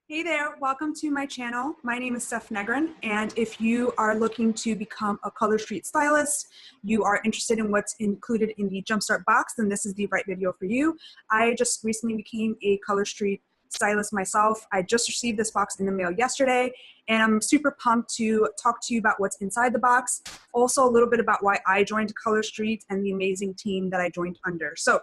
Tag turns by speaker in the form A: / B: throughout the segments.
A: Hey there, welcome to my channel. My name is Steph Negrin, and if you are looking to become a Color Street stylist, you are interested in what's included in the Jumpstart box, then this is the right video for you. I just recently became a Color Street stylist myself. I just received this box in the mail yesterday, and I'm super pumped to talk to you about what's inside the box. Also a little bit about why I joined Color Street and the amazing team that I joined under. So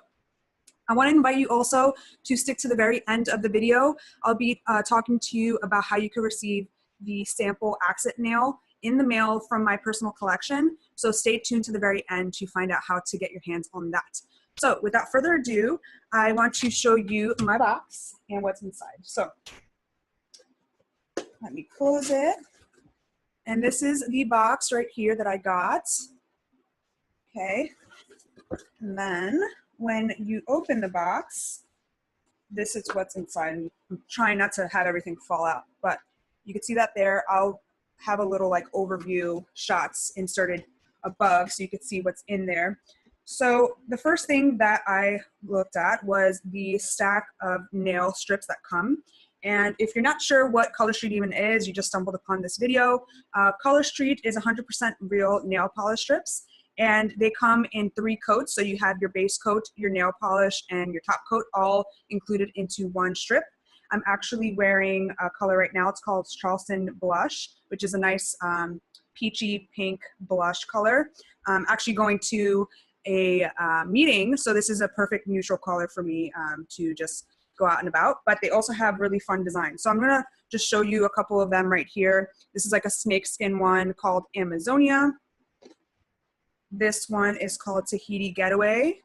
A: I want to invite you also to stick to the very end of the video. I'll be talking to you about how you can receive the sample accent nail in the mail from my personal collection. So stay tuned to the very end to find out how to get your hands on that. So without further ado, I want to show you my box and what's inside. So let me close it. And this is the box right here that I got. Okay. And then when you open the box, this is what's inside. I'm trying not to have everything fall out, but you can see that there. I'll have a little like overview shots inserted above so you can see what's in there. So the first thing that I looked at was the stack of nail strips that come. And if you're not sure what Color Street even is, you just stumbled upon this video. Color Street is 100% real nail polish strips. And they come in 3 coats. So you have your base coat, your nail polish, and your top coat all included into one strip. I'm actually wearing a color right now. It's called Charleston Blush, which is a nice peachy pink blush color. I'm actually going to a meeting, so this is a perfect neutral color for me to just go out and about. But they also have really fun designs. So I'm gonna just show you a couple of them right here. This is like a snakeskin one called Amazonia. This one is called Tahiti Getaway.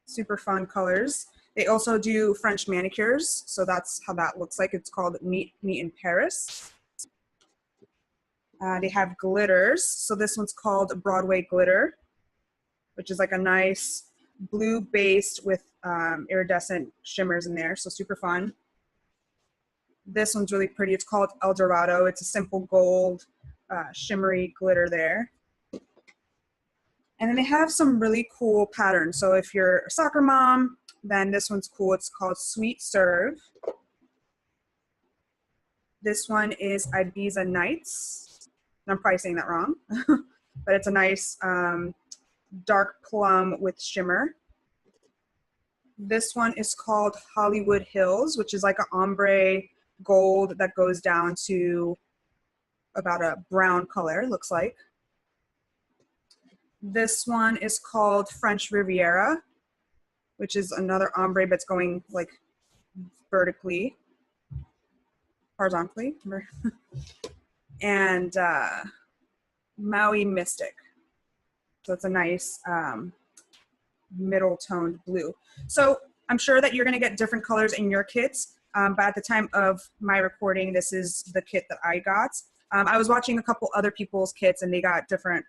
A: Super fun colors. They also do French manicures, so that's how that looks like. It's called Meet Me in Paris. They have glitters. So this one's called Broadway Glitter, which is like a nice blue based with iridescent shimmers in there, so super fun. This one's really pretty. It's called El Dorado. It's a simple gold shimmery glitter there. And then they have some really cool patterns. So if you're a soccer mom, then this one's cool. It's called Sweet Serve. This one is Ibiza Nights. I'm probably saying that wrong, but it's a nice dark plum with shimmer. This one is called Hollywood Hills, which is like an ombre gold that goes down to about a brown color, looks like. This one is called French Riviera, which is another ombre, but it's going like vertically, horizontally, and Maui Mystic. So it's a nice middle toned blue. So I'm sure that you're gonna get different colors in your kits, but at the time of my recording, this is the kit that I got. I was watching a couple other people's kits and they got different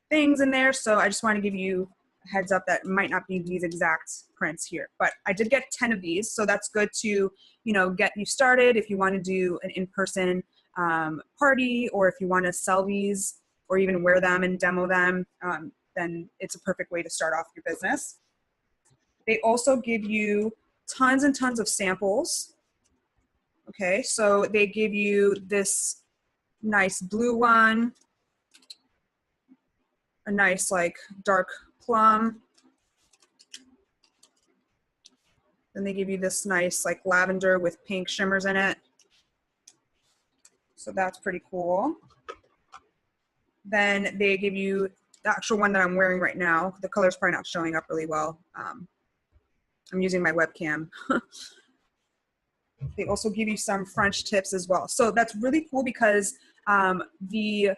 A: things in there, so I just want to give you a heads up that it might not be these exact prints here, but I did get 10 of these, so that's good to, you know, get you started if you want to do an in-person party, or if you want to sell these or even wear them and demo them, then it's a perfect way to start off your business. They also give you tons and tons of samples. Okay, so they give you this nice blue one, a nice like dark plum. Then they give you this nice like lavender with pink shimmers in it. So that's pretty cool. Then they give you the actual one that I'm wearing right now. The color's probably not showing up really well. I'm using my webcam. They also give you some French tips as well. So that's really cool because the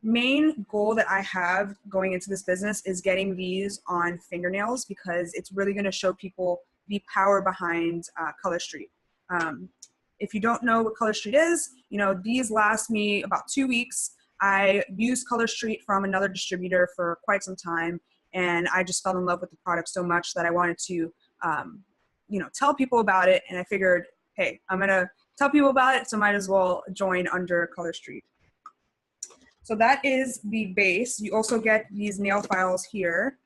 A: main goal that I have going into this business is getting these on fingernails, because it's really going to show people the power behind Color Street. If you don't know what Color Street is, you know, these last me about 2 weeks. I used Color Street from another distributor for quite some time, and I just fell in love with the product so much that I wanted to, you know, tell people about it. And I figured, hey, I'm going to tell people about it, so might as well join under Color Street. So that is the base. You also get these nail files here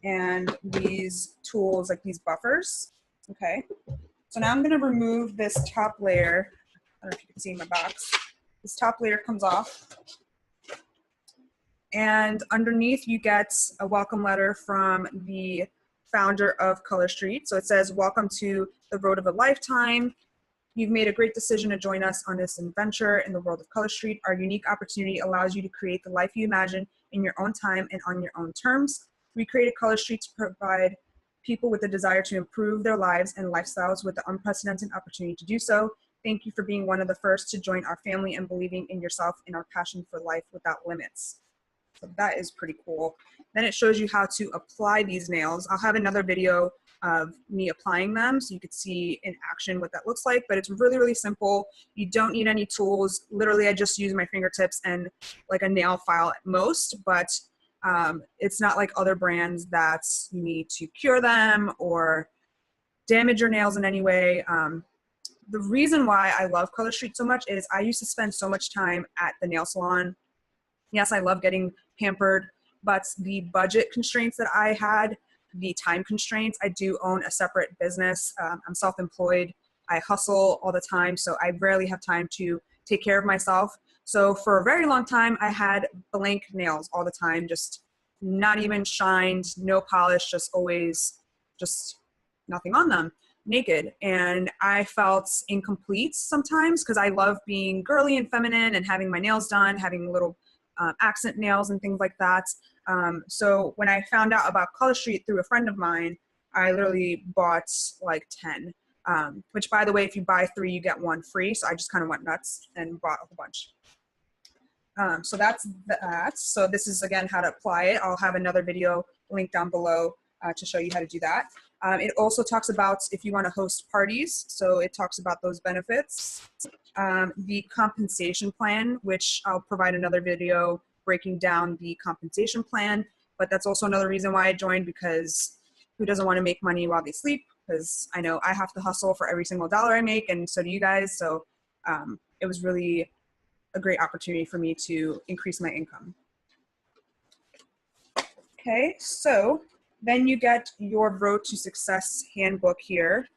A: and these tools, like these buffers, okay? So now I'm going to remove this top layer. I don't know if you can see in my box. This top layer comes off. And underneath you get a welcome letter from the founder of Color Street. So it says, welcome to the road of a lifetime. You've made a great decision to join us on this adventure in the world of Color Street. Our unique opportunity allows you to create the life you imagine in your own time and on your own terms. We created Color Street to provide people with the desire to improve their lives and lifestyles with the unprecedented opportunity to do so. Thank you for being one of the first to join our family and believing in yourself and our passion for life without limits. So that is pretty cool. Then it shows you how to apply these nails. I'll have another video of me applying them so you could see in action what that looks like, but it's really, really simple. You don't need any tools. Literally, I just use my fingertips and like a nail file at most, but it's not like other brands that you need to cure them or damage your nails in any way. The reason why I love Color Street so much is I used to spend so much time at the nail salon. Yes, I love getting pampered, but the budget constraints that I had, the time constraints, I do own a separate business. I'm self-employed. I hustle all the time, so I rarely have time to take care of myself. So for a very long time, I had blank nails all the time, just not even shined, no polish, just always just nothing on them, naked. And I felt incomplete sometimes because I love being girly and feminine and having my nails done, having little accent nails and things like that. So when I found out about Color Street through a friend of mine, I literally bought like 10, which by the way, if you buy 3, you get 1 free. So I just kind of went nuts and bought a whole bunch. So that's that. So this is again how to apply it. I'll have another video linked down below to show you how to do that. It also talks about if you want to host parties. So it talks about those benefits. The compensation plan, which I'll provide another video breaking down the compensation plan, but that's also another reason why I joined, because who doesn't want to make money while they sleep? Because I know I have to hustle for every single dollar I make, and so do you guys. So it was really a great opportunity for me to increase my income. Okay, so then you get your Road to Success handbook here.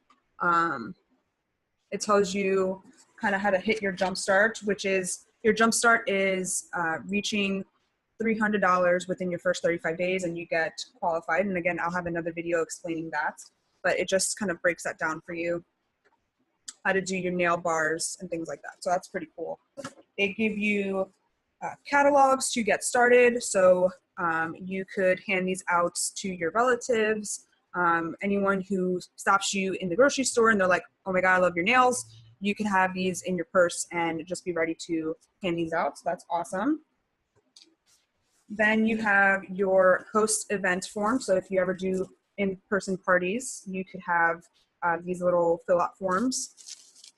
A: It tells you kind of how to hit your jumpstart, which is your jumpstart is reaching $300 within your first 35 days and you get qualified. And again, I'll have another video explaining that, but it just kind of breaks that down for you, how to do your nail bars and things like that. So that's pretty cool. They give you catalogs to get started. So you could hand these out to your relatives, anyone who stops you in the grocery store and they're like, oh my God, I love your nails. You can have these in your purse and just be ready to hand these out. So that's awesome. Then you have your host event form. So if you ever do in-person parties, you could have these little fill-out forms.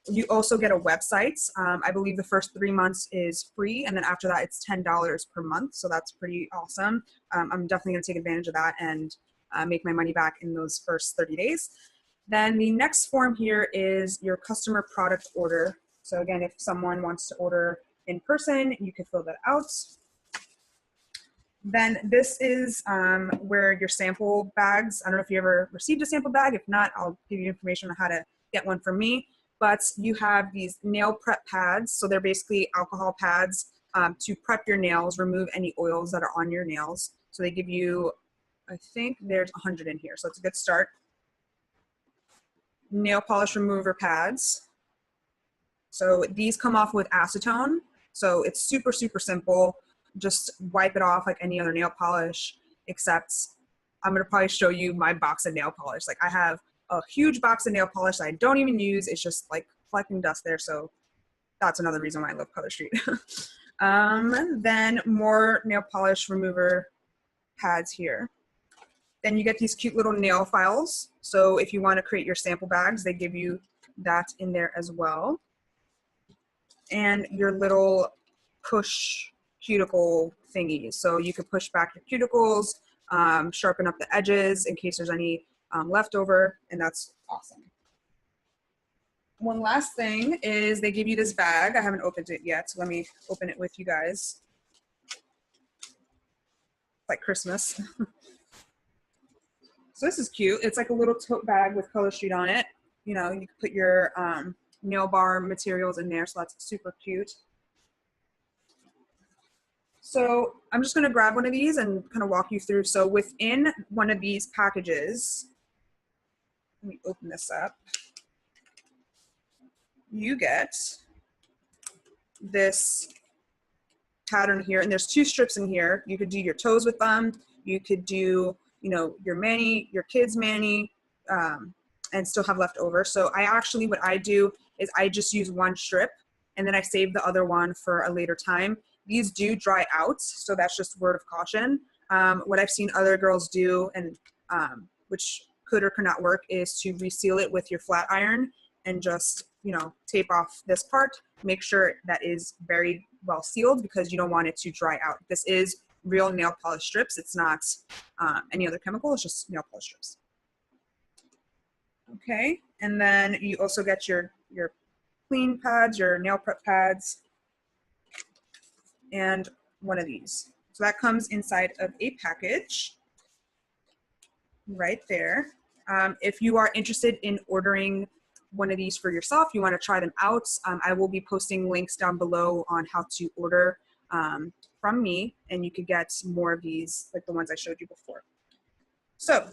A: You also get a website. I believe the first 3 months is free, and then after that it's $10 per month. So that's pretty awesome. I'm definitely gonna take advantage of that and make my money back in those first 30 days. Then the next form here is your customer product order. So again, if someone wants to order in person, you can fill that out. Then this is where your sample bags, I don't know if you ever received a sample bag. If not, I'll give you information on how to get one from me. But you have these nail prep pads. So they're basically alcohol pads to prep your nails, remove any oils that are on your nails. So they give you, I think there's 100 in here. So it's a good start. Nail polish remover pads. So these come off with acetone. So it's super, super simple. Just wipe it off like any other nail polish, except I'm gonna probably show you my box of nail polish. Like I have a huge box of nail polish that I don't even use. It's just like collecting dust there. So that's another reason why I love Color Street. Then more nail polish remover pads here. Then you get these cute little nail files. So if you want to create your sample bags, they give you that in there as well. And your little push cuticle thingies. So you could push back your cuticles, sharpen up the edges in case there's any leftover, and that's awesome. One last thing is they give you this bag. I haven't opened it yet, so let me open it with you guys. It's like Christmas. So this is cute. It's like a little tote bag with Color Street on it. You know, you can put your nail bar materials in there, so that's super cute. So I'm just going to grab one of these and kind of walk you through. So within one of these packages, let me open this up, you get this pattern here, and there's 2 strips in here. You could do your toes with them, you could do, you know, your mani, your kids mani, and still have leftover. So I actually, what I do is I just use 1 strip and then I save the other one for a later time. These do dry out, so that's just word of caution. What I've seen other girls do, and which could or could not work, is to reseal it with your flat iron and just, you know, tape off this part. Make sure that is very well sealed because you don't want it to dry out. This is real nail polish strips. It's not any other chemical, it's just nail polish strips. Okay, and then you also get your clean pads, your nail prep pads, and one of these. So that comes inside of a package right there. If you are interested in ordering one of these for yourself, you want to try them out, I will be posting links down below on how to order from me, and you could get more of these like the ones I showed you before. So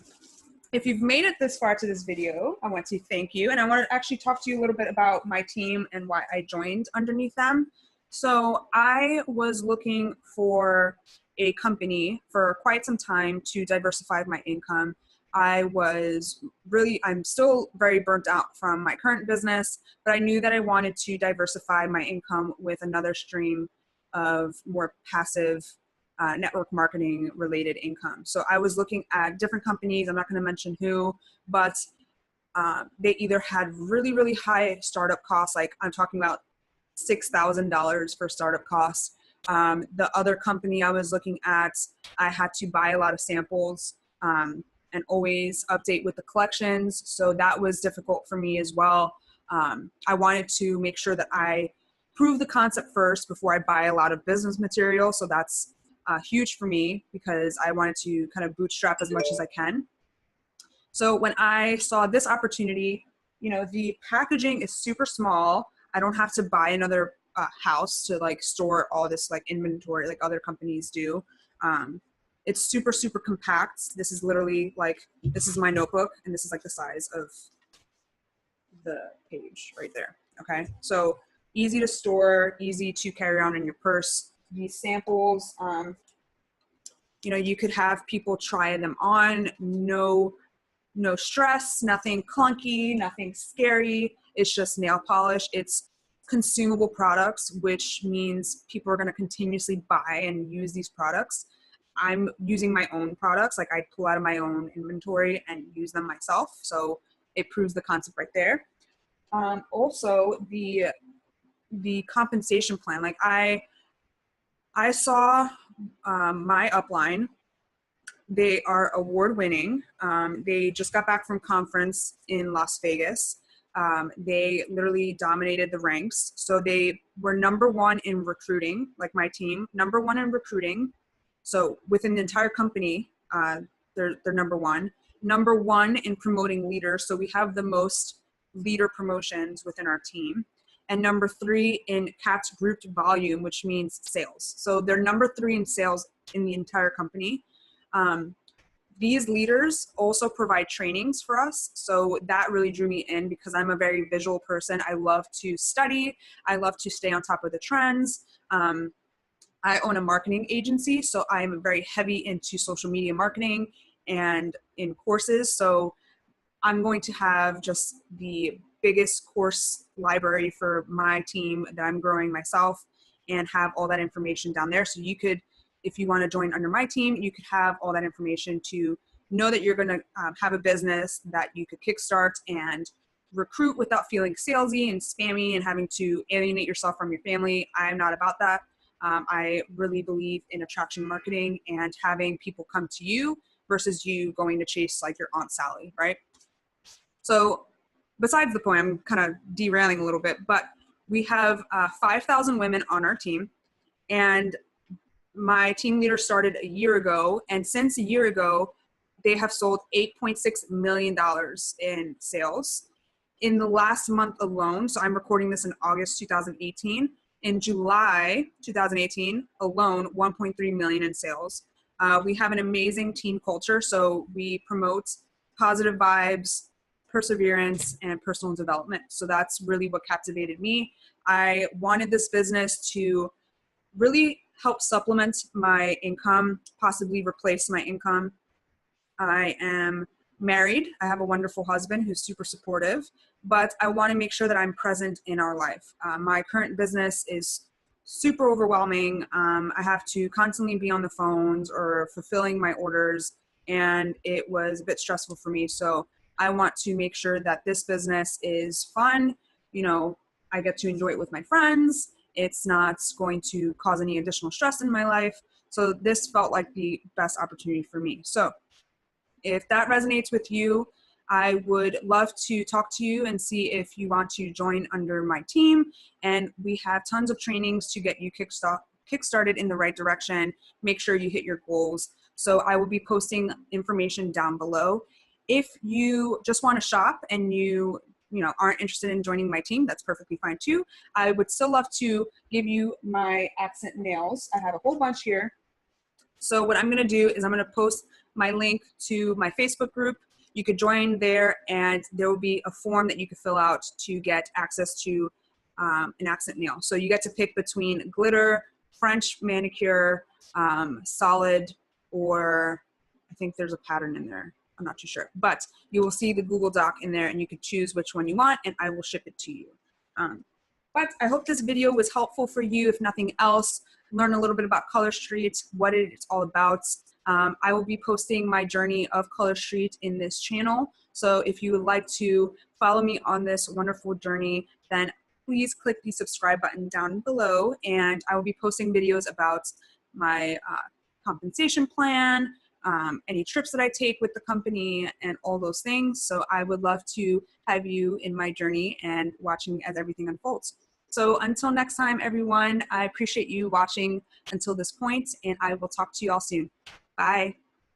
A: if you've made it this far to this video, I want to thank you, and I want to actually talk to you a little bit about my team and why I joined underneath them. So I was looking for a company for quite some time to diversify my income. I'm still very burnt out from my current business, but I knew that I wanted to diversify my income with another stream of more passive network marketing related income. So I was looking at different companies. I'm not going to mention who, but they either had really, really high startup costs, like I'm talking about $6,000 for startup costs. The other company I was looking at, I had to buy a lot of samples and always update with the collections. So that was difficult for me as well. I wanted to make sure that I prove the concept first before I buy a lot of business material. So that's huge for me because I wanted to kind of bootstrap as much as I can. So when I saw this opportunity, you know, the packaging is super small. I don't have to buy another house to like store all this like inventory like other companies do. It's super, super compact. This is literally like, this is my notebook and this is like the size of the page right there. Okay. So easy to store, easy to carry around in your purse. These samples, you know, you could have people try them on, no stress, nothing clunky, nothing scary. It's just nail polish. It's consumable products, which means people are going to continuously buy and use these products. I'm using my own products, like I pull out of my own inventory and use them myself. So it proves the concept right there. Also the compensation plan, like I saw my upline. They are award winning. They just got back from conference in Las Vegas. They literally dominated the ranks. So they were #1 in recruiting, like my team, #1 in recruiting. So within the entire company, they're #1. #1 in promoting leaders. So we have the most leader promotions within our team. And #3 in capped grouped volume, which means sales. So they're #3 in sales in the entire company. These leaders also provide trainings for us. So that really drew me in because I'm a very visual person. I love to study. I love to stay on top of the trends. I own a marketing agency, so I'm very heavy into social media marketing and in courses. So I'm going to have just the biggest course library for my team that I'm growing myself and have all that information down there. So you could, if you want to join under my team, you could have all that information to know that you're going to have a business that you could kickstart and recruit without feeling salesy and spammy and having to alienate yourself from your family. I'm not about that. I really believe in attraction marketing and having people come to you versus you going to chase like your Aunt Sally, right? So besides the point, I'm kind of derailing a little bit, but we have 5,000 women on our team, and my team leader started a year ago, and since a year ago, they have sold $8.6 million in sales. in the last month alone, so I'm recording this in August 2018, in July 2018 alone, 1.3 million in sales. We have an amazing team culture, so we promote positive vibes, perseverance, and personal development. So that's really what captivated me. I wanted this business to really help supplement my income, possibly replace my income. I am married. I have a wonderful husband who's super supportive, but I want to make sure that I'm present in our life. My current business is super overwhelming. I have to constantly be on the phones or fulfilling my orders, and it was a bit stressful for me. So I want to make sure that this business is fun. You know, I get to enjoy it with my friends. It's not going to cause any additional stress in my life. So this felt like the best opportunity for me. So if that resonates with you, I would love to talk to you and see if you want to join under my team. And we have tons of trainings to get you kickstarted in the right direction. Make sure you hit your goals. So I will be posting information down below. If you just want to shop and you aren't interested in joining my team, that's perfectly fine too. I would still love to give you my accent nails. I have a whole bunch here. So what I'm going to do is I'm going to post my link to my Facebook group. You could join there, and there will be a form that you can fill out to get access to an accent nail. So you get to pick between glitter, French manicure, solid, or I think there's a pattern in there. I'm not too sure, but you will see the Google Doc in there, and you can choose which one you want, and I will ship it to you. But I hope this video was helpful for you. If nothing else, learn a little bit about Color Street, what it's all about. I will be posting my journey of Color Street in this channel. So if you would like to follow me on this wonderful journey, then please click the subscribe button down below, and I will be posting videos about my compensation plan, any trips that I take with the company, and all those things. So I would love to have you in my journey and watching as everything unfolds. So until next time, everyone, I appreciate you watching until this point, and I will talk to you all soon. Bye.